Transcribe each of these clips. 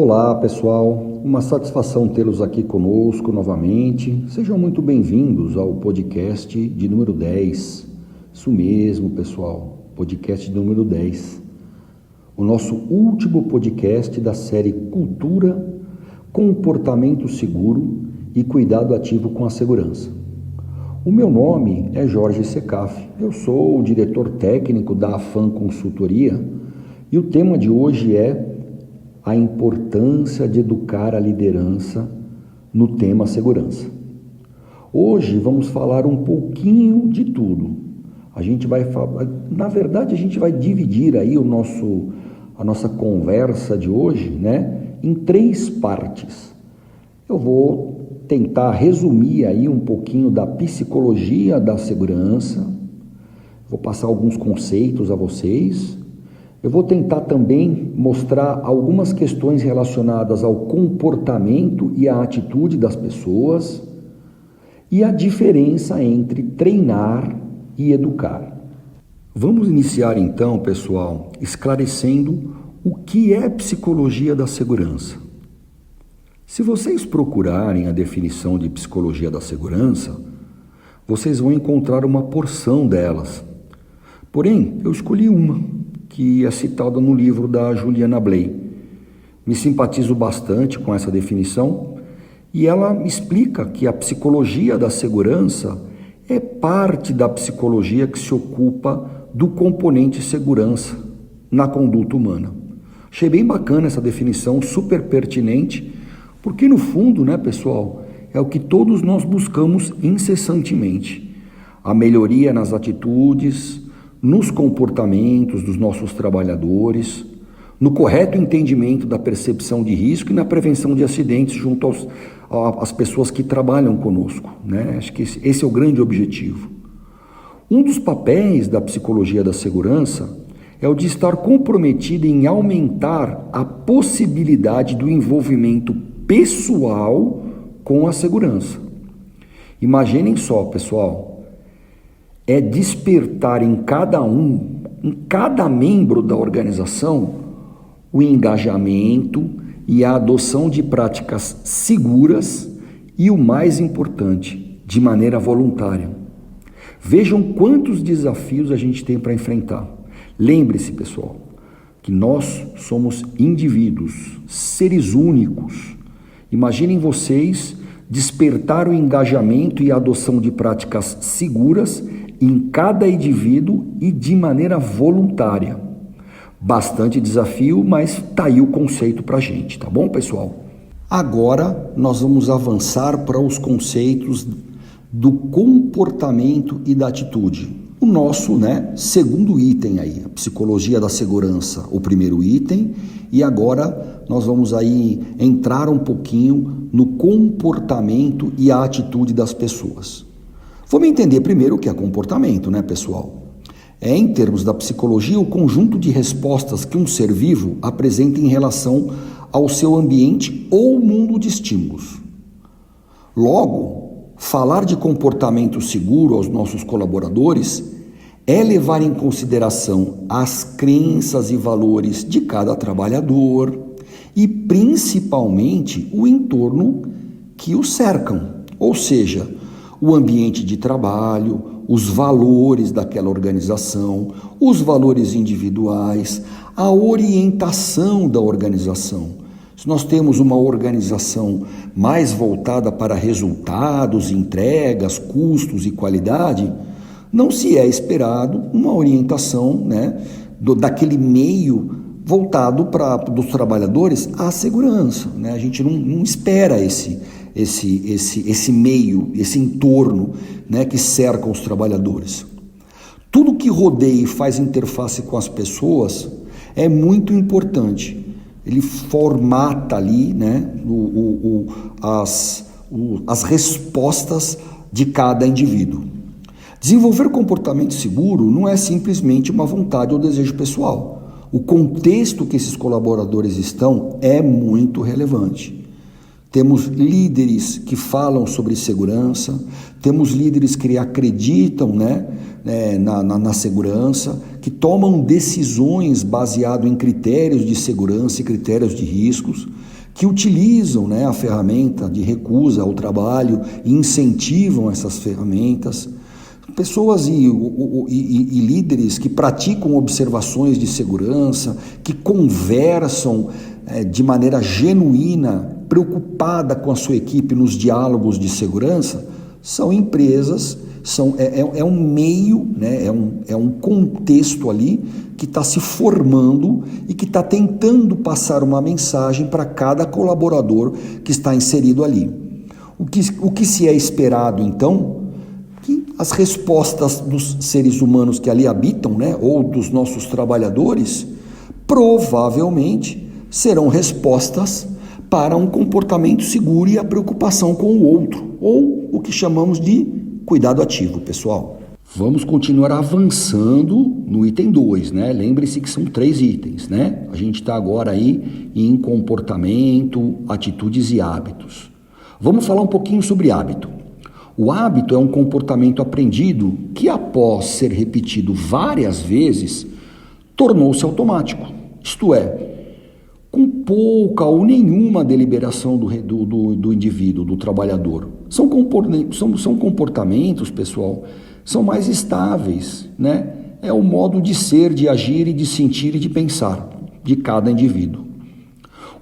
Olá pessoal, uma satisfação tê-los aqui conosco novamente. Sejam muito bem-vindos ao podcast de número 10. Isso mesmo pessoal, podcast de número 10. O nosso último podcast da série Cultura, Comportamento Seguro e Cuidado Ativo com a Segurança. O meu nome é Jorge Secaf, eu sou o diretor técnico da Afam Consultoria e o tema de hoje é a importância de educar a liderança no tema segurança. Hoje vamos falar um pouquinho de tudo. A gente vai dividir aí a nossa conversa de hoje, em 3 partes. Eu vou tentar resumir aí um pouquinho da psicologia da segurança. Vou passar alguns conceitos a vocês. Eu vou tentar também mostrar algumas questões relacionadas ao comportamento e à atitude das pessoas e a diferença entre treinar e educar. Vamos iniciar então, pessoal, esclarecendo o que é psicologia da segurança. Se vocês procurarem a definição de psicologia da segurança, vocês vão encontrar uma porção delas. Porém, eu escolhi uma que é citada no livro da Juliana Bley. Me simpatizo bastante com essa definição e ela explica que a psicologia da segurança é parte da psicologia que se ocupa do componente segurança na conduta humana. Achei bem bacana essa definição, super pertinente, porque no fundo, pessoal, é o que todos nós buscamos incessantemente. A melhoria nas atitudes, nos comportamentos dos nossos trabalhadores, no correto entendimento da percepção de risco e na prevenção de acidentes junto às pessoas que trabalham conosco. Acho que esse é o grande objetivo. Um dos papéis da psicologia da segurança é o de estar comprometido em aumentar a possibilidade do envolvimento pessoal com a segurança. Imaginem só, pessoal, é despertar em cada membro da organização, o engajamento e a adoção de práticas seguras e, o mais importante, de maneira voluntária. Vejam quantos desafios a gente tem para enfrentar. Lembre-se, pessoal, que nós somos indivíduos, seres únicos. Imaginem vocês despertar o engajamento e a adoção de práticas seguras em cada indivíduo e de maneira voluntária. Bastante desafio, mas tá aí o conceito pra gente, tá bom, pessoal? Agora nós vamos avançar para os conceitos do comportamento e da atitude. O nosso, segundo item aí, a psicologia da segurança, o primeiro item, e agora nós vamos aí entrar um pouquinho no comportamento e a atitude das pessoas. Vamos entender primeiro o que é comportamento, pessoal? É, em termos da psicologia, o conjunto de respostas que um ser vivo apresenta em relação ao seu ambiente ou mundo de estímulos. Logo, falar de comportamento seguro aos nossos colaboradores é levar em consideração as crenças e valores de cada trabalhador e, principalmente, o entorno que o cercam, ou seja, o ambiente de trabalho, os valores daquela organização, os valores individuais, a orientação da organização. Se nós temos uma organização mais voltada para resultados, entregas, custos e qualidade, não se é esperado uma orientação daquele meio voltado dos trabalhadores à segurança. A gente não espera esse meio, esse entorno que cerca os trabalhadores. Tudo que rodeia e faz interface com as pessoas é muito importante. Ele formata ali as respostas de cada indivíduo. Desenvolver comportamento seguro não é simplesmente uma vontade ou desejo pessoal. O contexto que esses colaboradores estão é muito relevante. Temos líderes que falam sobre segurança, temos líderes que acreditam na segurança, que tomam decisões baseadas em critérios de segurança e critérios de riscos. que utilizam, né, a ferramenta de recusa ao trabalho e incentivam essas ferramentas. Pessoas e líderes que praticam observações de segurança, que conversam de maneira genuína, preocupada com a sua equipe nos diálogos de segurança, são empresas, é um meio, né, é um contexto ali que está se formando e que está tentando passar uma mensagem para cada colaborador que está inserido ali. O que se é esperado, então, que as respostas dos seres humanos que ali habitam, né, ou dos nossos trabalhadores, provavelmente serão respostas para um comportamento seguro e a preocupação com o outro, ou o que chamamos de cuidado ativo, pessoal. Vamos continuar avançando no item 2, né? Lembre-se que são 3 itens, né? A gente está agora aí em comportamento, atitudes e hábitos. Vamos falar um pouquinho sobre hábito. O hábito é um comportamento aprendido que, após ser repetido várias vezes, tornou-se automático. Isto é, com pouca ou nenhuma deliberação do indivíduo, do trabalhador. São comportamentos, pessoal, são mais estáveis, né? É o modo de ser, de agir e de sentir e de pensar de cada indivíduo.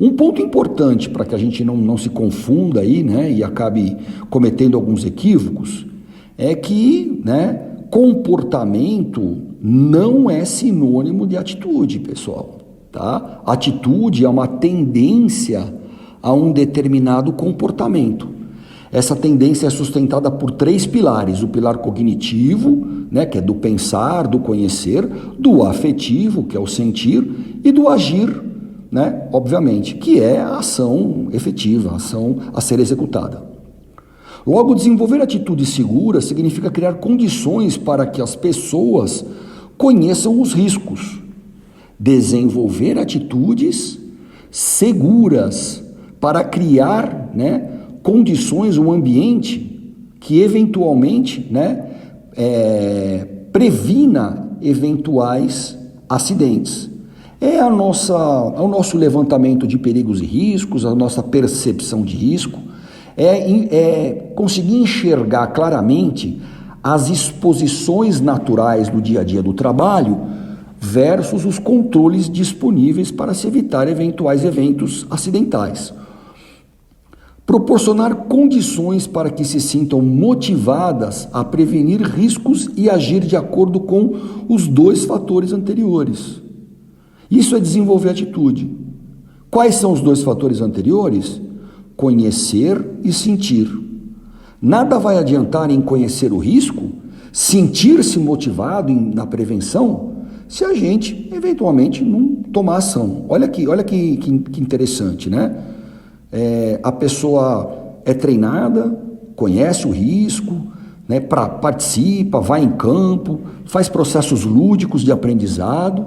Um ponto importante para que a gente não se confunda aí, né, e acabe cometendo alguns equívocos, é que, né, comportamento não é sinônimo de atitude, pessoal. Tá? Atitude é uma tendência a um determinado comportamento. Essa tendência é sustentada por 3 pilares: o pilar cognitivo, né, que é do pensar, do conhecer, do afetivo, que é o sentir, e do agir, né, obviamente, que é a ação efetiva, a ação a ser executada. Logo, desenvolver atitudes seguras significa criar condições para que as pessoas conheçam os riscos. Desenvolver atitudes seguras para criar, né, condições, um ambiente que eventualmente, né, previna eventuais acidentes. É o nosso levantamento de perigos e riscos, a nossa percepção de risco, é conseguir enxergar claramente as exposições naturais do dia a dia do trabalho versus os controles disponíveis para se evitar eventuais eventos acidentais. Proporcionar condições para que se sintam motivadas a prevenir riscos e agir de acordo com os 2 fatores anteriores. Isso é desenvolver atitude. Quais são os 2 fatores anteriores? Conhecer e sentir. Nada vai adiantar em conhecer o risco, sentir-se motivado na prevenção, se a gente, eventualmente, não tomar ação. Olha que interessante, né? A pessoa é treinada, conhece o risco, né, participa, vai em campo, faz processos lúdicos de aprendizado,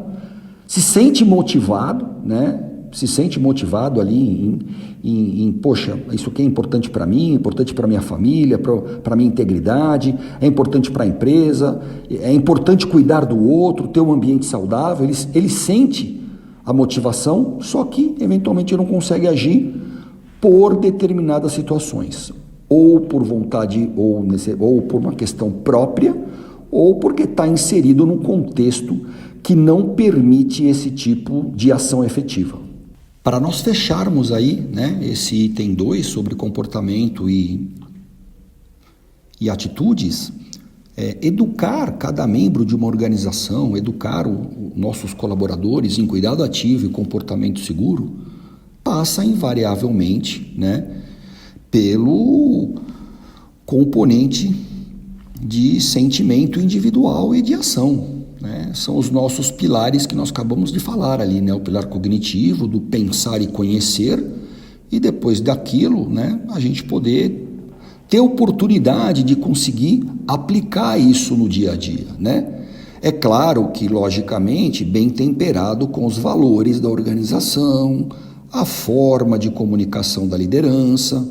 se sente motivado, né? Se sente motivado ali poxa, isso aqui é importante para mim, é importante para minha família, para minha integridade, é importante para a empresa, é importante cuidar do outro, ter um ambiente saudável. Ele sente a motivação, só que eventualmente não consegue agir por determinadas situações, ou por vontade, ou por uma questão própria, ou porque está inserido num contexto que não permite esse tipo de ação efetiva. Para nós fecharmos aí, né, esse item 2 sobre comportamento e atitudes, educar cada membro de uma organização, educar nossos colaboradores em cuidado ativo e comportamento seguro, passa invariavelmente, né, pelo componente de sentimento individual e de ação. Né? São os nossos pilares que nós acabamos de falar ali, né? O pilar cognitivo, do pensar e conhecer, e depois daquilo, né, a gente poder ter oportunidade de conseguir aplicar isso no dia a dia, né? É claro que, logicamente, bem temperado com os valores da organização, a forma de comunicação da liderança,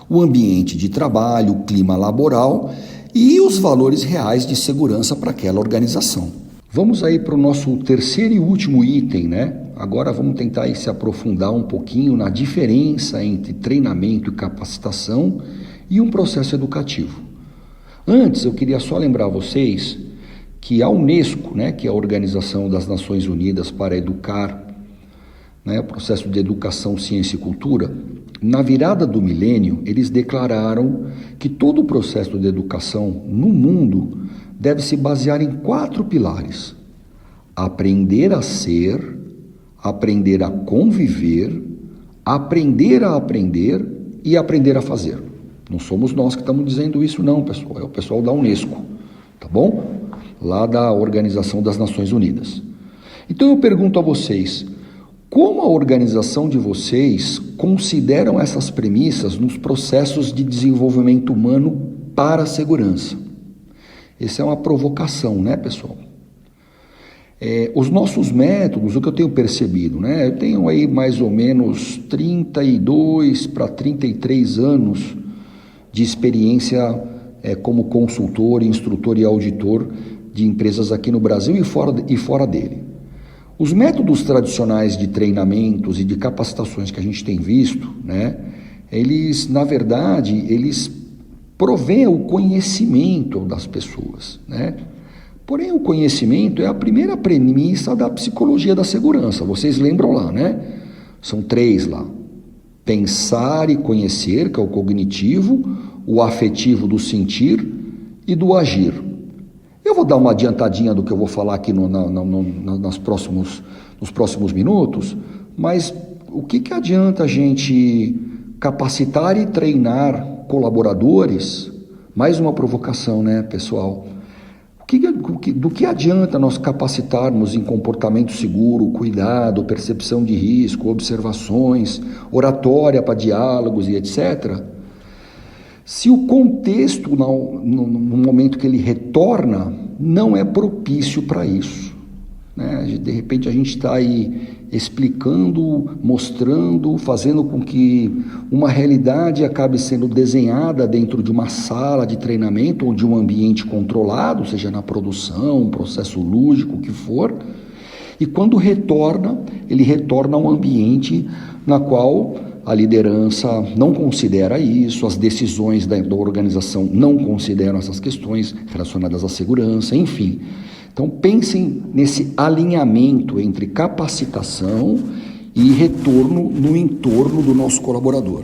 o ambiente de trabalho, o clima laboral e os valores reais de segurança para aquela organização. Vamos aí para o nosso terceiro e último item, né? Agora vamos tentar aí se aprofundar um pouquinho na diferença entre treinamento e capacitação e um processo educativo. Antes, eu queria só lembrar vocês que a Unesco, né, que é a Organização das Nações Unidas para Educar, né, o processo de educação, ciência e cultura, na virada do milênio, eles declararam que todo o processo de educação no mundo deve se basear em 4 pilares: aprender a ser, aprender a conviver, aprender a aprender e aprender a fazer. Não somos nós que estamos dizendo isso não, pessoal, é o pessoal da Unesco, tá bom? Lá da Organização das Nações Unidas. Então eu pergunto a vocês, como a organização de vocês consideram essas premissas nos processos de desenvolvimento humano para a segurança? Essa é uma provocação, né, pessoal? Os nossos métodos, o que eu tenho percebido, né? Eu tenho aí mais ou menos 32 para 33 anos de experiência como consultor, instrutor e auditor de empresas aqui no Brasil e fora dele. Os métodos tradicionais de treinamentos e de capacitações que a gente tem visto, né? Eles, na verdade, eles provêm o conhecimento das pessoas, né? Porém, o conhecimento é a primeira premissa da psicologia da segurança. Vocês lembram lá, né? São 3 lá. Pensar e conhecer, que é o cognitivo, o afetivo do sentir e do agir. Eu vou dar uma adiantadinha do que eu vou falar aqui nos próximos minutos, mas o que adianta a gente capacitar e treinar colaboradores? Mais uma provocação, né, pessoal? Do que adianta nós capacitarmos em comportamento seguro, cuidado, percepção de risco, observações, oratória para diálogos e etc., se o contexto, no momento que ele retorna, não é propício para isso, né? De repente a gente está aí explicando, mostrando, fazendo com que uma realidade acabe sendo desenhada dentro de uma sala de treinamento ou de um ambiente controlado, seja na produção, um processo lúdico, o que for, e quando retorna, ele retorna a um ambiente na qual a liderança não considera isso, as decisões da organização não consideram essas questões relacionadas à segurança, enfim. Então pensem nesse alinhamento entre capacitação e retorno no entorno do nosso colaborador.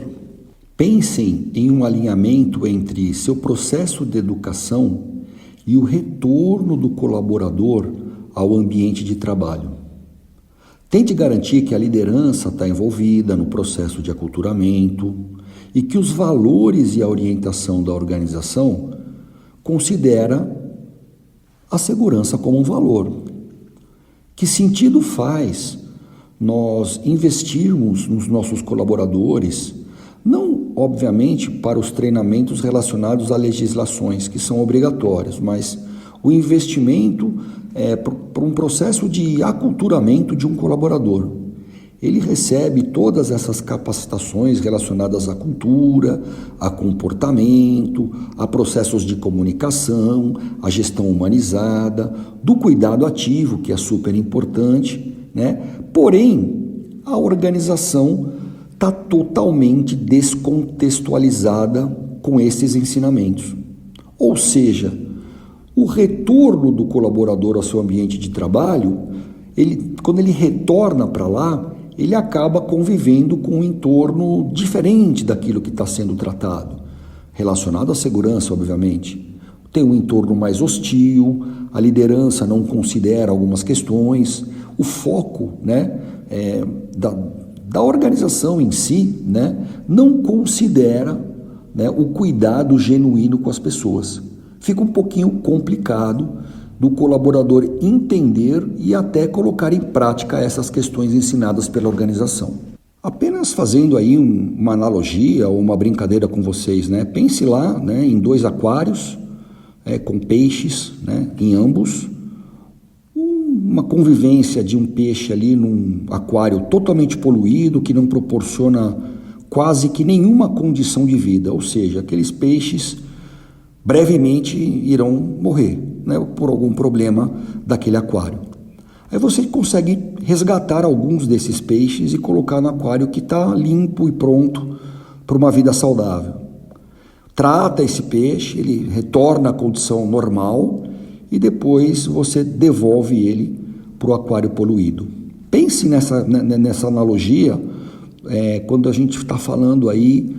Pensem em um alinhamento entre seu processo de educação e o retorno do colaborador ao ambiente de trabalho. Tente garantir que a liderança está envolvida no processo de aculturamento e que os valores e a orientação da organização considera a segurança como um valor. Que sentido faz nós investirmos nos nossos colaboradores, não, obviamente, para os treinamentos relacionados a legislações que são obrigatórias, mas o investimento para um processo de aculturamento de um colaborador. Ele recebe todas essas capacitações relacionadas à cultura, a comportamento, a processos de comunicação, a gestão humanizada, do cuidado ativo, que é super importante, né? Porém, a organização está totalmente descontextualizada com esses ensinamentos. Ou seja, o retorno do colaborador ao seu ambiente de trabalho, quando ele retorna para lá, ele acaba convivendo com um entorno diferente daquilo que está sendo tratado, relacionado à segurança, obviamente. Tem um entorno mais hostil, a liderança não considera algumas questões, o foco, né, da organização em si, né, não considera, né, o cuidado genuíno com as pessoas. Fica um pouquinho complicado do colaborador entender e até colocar em prática essas questões ensinadas pela organização. Apenas fazendo aí uma analogia ou uma brincadeira com vocês, né? Pense lá, né, em 2 aquários com peixes, né, em ambos. Uma convivência de um peixe ali num aquário totalmente poluído, que não proporciona quase que nenhuma condição de vida, ou seja, aqueles peixes brevemente irão morrer, né, por algum problema daquele aquário. Aí você consegue resgatar alguns desses peixes e colocar no aquário que está limpo e pronto para uma vida saudável. Trata esse peixe, ele retorna à condição normal e depois você devolve ele para o aquário poluído. Pense nessa analogia quando a gente está falando aí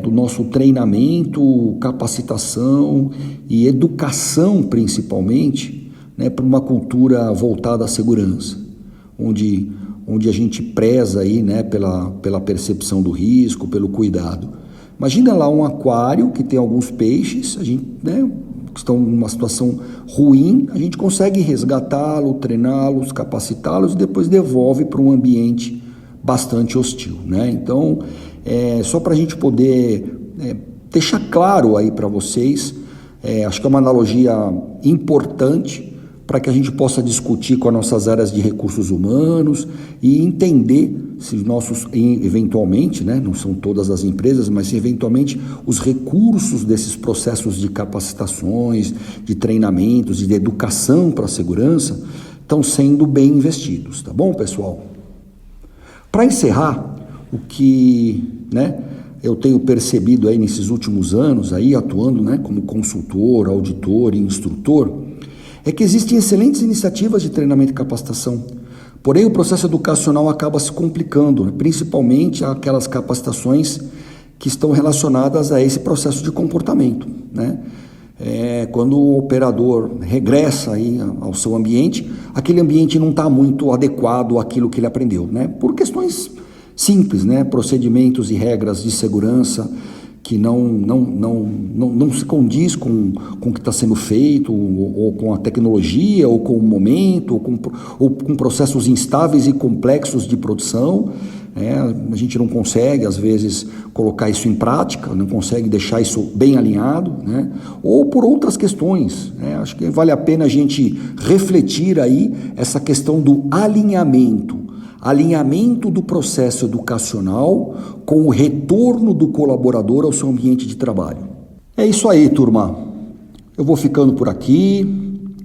do nosso treinamento, capacitação e educação principalmente, né, para uma cultura voltada à segurança, onde a gente preza aí, né, pela percepção do risco, pelo cuidado. Imagina lá um aquário que tem alguns peixes, a gente, né, que estão numa situação ruim, a gente consegue resgatá-los, treiná-los, capacitá-los e depois devolve para um ambiente bastante hostil, né? Então, só para a gente poder deixar claro aí para vocês, acho que é uma analogia importante para que a gente possa discutir com as nossas áreas de recursos humanos e entender se eventualmente, né, não são todas as empresas, mas se eventualmente os recursos desses processos de capacitações, de treinamentos e de educação para a segurança estão sendo bem investidos, tá bom, pessoal? Para encerrar, o que, né, eu tenho percebido aí nesses últimos anos, aí atuando, né, como consultor, auditor e instrutor, é que existem excelentes iniciativas de treinamento e capacitação. Porém, o processo educacional acaba se complicando, né, principalmente aquelas capacitações que estão relacionadas a esse processo de comportamento, né? Quando o operador regressa aí ao seu ambiente, aquele ambiente não está muito adequado àquilo que ele aprendeu, né? Por questões simples, né? Procedimentos e regras de segurança que não se condiz com o que está sendo feito, ou com a tecnologia, ou com o momento, ou com processos instáveis e complexos de produção. A gente não consegue, às vezes, colocar isso em prática, não consegue deixar isso bem alinhado, né? Ou por outras questões, né? Acho que vale a pena a gente refletir aí essa questão do alinhamento do processo educacional com o retorno do colaborador ao seu ambiente de trabalho. É isso aí, turma. Eu vou ficando por aqui,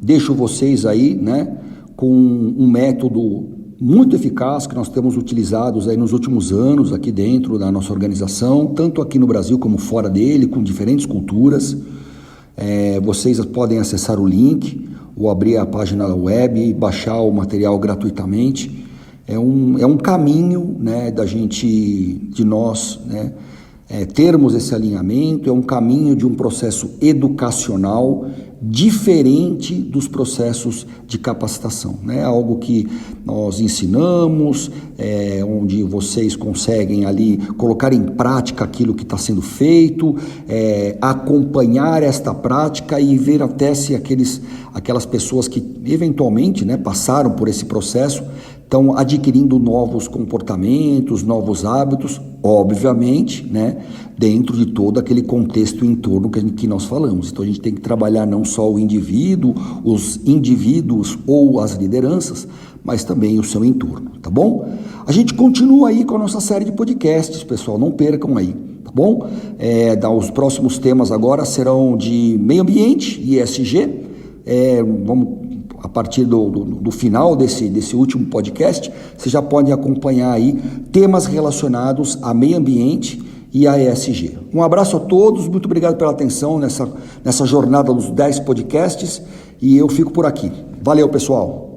deixo vocês aí, né, com um método muito eficaz que nós temos utilizados aí nos últimos anos aqui dentro da nossa organização, tanto aqui no Brasil como fora dele, com diferentes culturas. Vocês podem acessar o link ou abrir a página web e baixar o material gratuitamente. É um caminho, né, de nós, né, termos esse alinhamento, é um caminho de um processo educacional diferente dos processos de capacitação, né? Algo que nós ensinamos, onde vocês conseguem ali colocar em prática aquilo que está sendo feito, acompanhar esta prática e ver até se aquelas pessoas que eventualmente, né, passaram por esse processo estão adquirindo novos comportamentos, novos hábitos, obviamente, né, dentro de todo aquele contexto em torno que nós falamos. Então a gente tem que trabalhar não só o indivíduo, os indivíduos ou as lideranças, mas também o seu entorno, tá bom? A gente continua aí com a nossa série de podcasts, pessoal, não percam aí, tá bom? Os próximos temas agora serão de meio ambiente e ESG. A partir do final desse último podcast, você já pode acompanhar aí temas relacionados a meio ambiente e a ESG. Um abraço a todos, muito obrigado pela atenção nessa jornada dos 10 podcasts e eu fico por aqui. Valeu, pessoal!